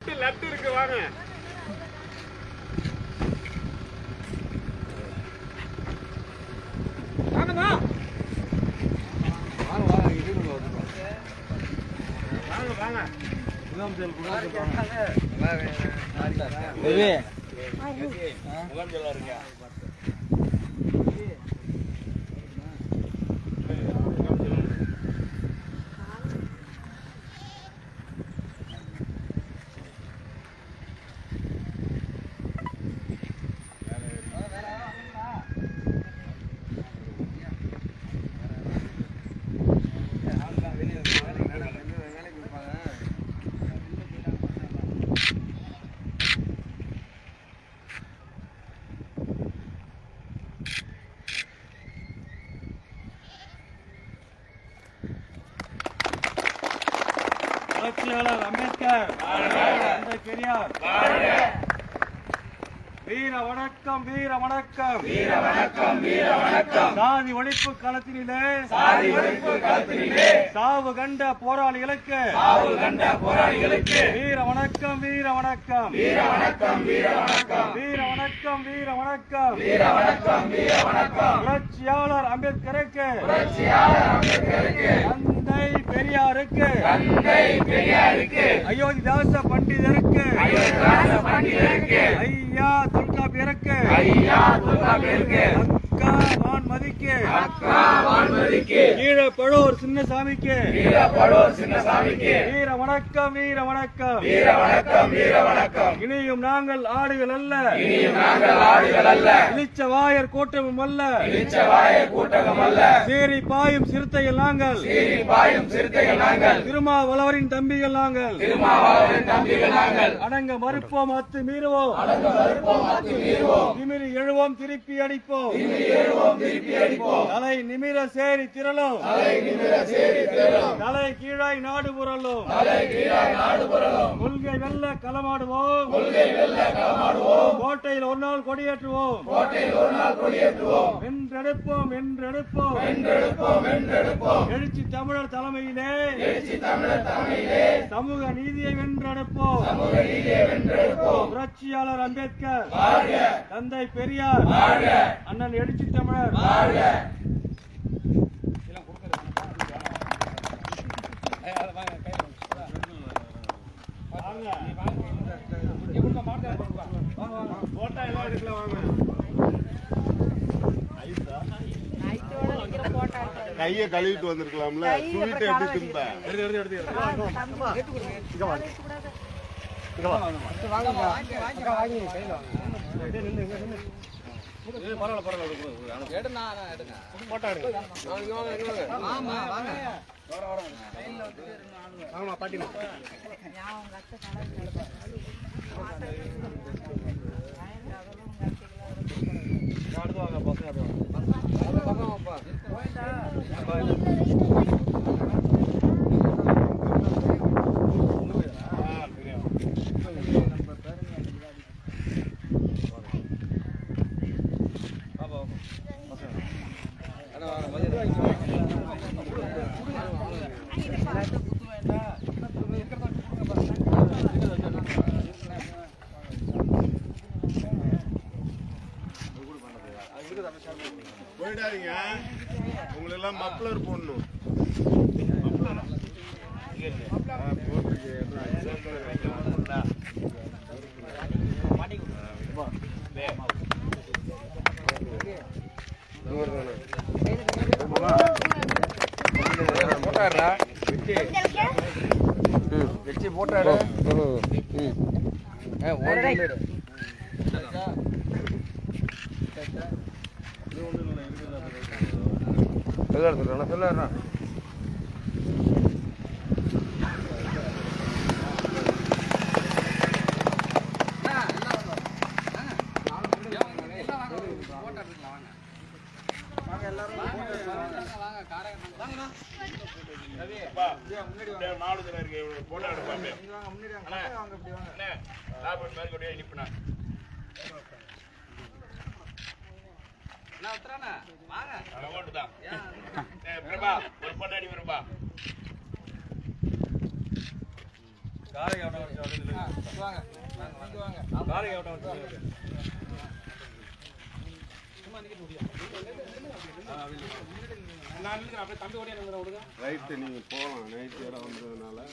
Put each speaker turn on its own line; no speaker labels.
லட்டு இருக்கு வாங்க. வாங்கம்மா. வாங்க வாங்க இது வாங்க வாங்க. முகாம் செல் கொடுங்க. ஏய் முகாம் செல் இருக்கா? புரட்சியாளர் அம்பேத்கர், தந்தை பெரியார், வீர வணக்கம் வீர வணக்கம் வீர வணக்கம் வீர வணக்கம். சாதி ஒழிப்பு களத்தினிலே சாவு கண்ட போராளிகளுக்கு வீர வணக்கம் வீர வணக்கம் வீர வணக்கம் வீர வணக்கம் வீர வணக்கம் வீர வணக்கம் வீர வணக்கம் வீர வணக்கம். புரட்சியாளர் அம்பேத்கருக்கு தந்தை பெரியாருக்கு அயோத்திதாச பண்டிதருக்கு ஐயா தொல்காப்பியருக்கு வான்மதிக்கு கீழப்பழூர் சின்னசாமிக்கு வீர வணக்கம் வீர வணக்கம் வீர வணக்கம் வீர வணக்கம். இனியும் நாங்கள் ஆடுகள் அல்ல இளிச்சவாயர் கூட்டமும் அல்ல சீறி பாயும் சிறுத்தைகள் நாங்கள் திருமாவளவரின் தம்பிகள் நாங்கள் அடங்க மறுப்போம் அத்து மீறுவோம் திமிரி எழுவோம் திருப்பி அடிப்போம் தலை நிமிர சேரி திரளும் தலை கீழாய் நாடு புரளும் கொள்கை வெல்ல களமாடுவோம் கோட்டையில் ஒரு நாள் கொடியேற்றுவோம் வென்றெடுப்போம் எழுச்சி தமிழர் தலைமையிலே சமூக நீதியை வென்றெடுப்போம் புரட்சியாளர் அம்பேத்கர், தந்தை பெரியார், அண்ணன் எழுச்சி தமிழர். போட்டா எல்லாம் எடுக்கலாம் வாங்க. கையை கழுவிட்டு வந்திருக்கலாம்ல. ஸ்வீட் எப்படி திம்ப போயிடாதீங்க. உங்களெல்லாம் மப்ளர் போடணும். போட்டாரு சொல்ல பிரபா ஒரு பொண்டாடி வரும்பா.
ரைட்டு, நீங்க போகலாம். நைட்டு இடம் வந்ததுனால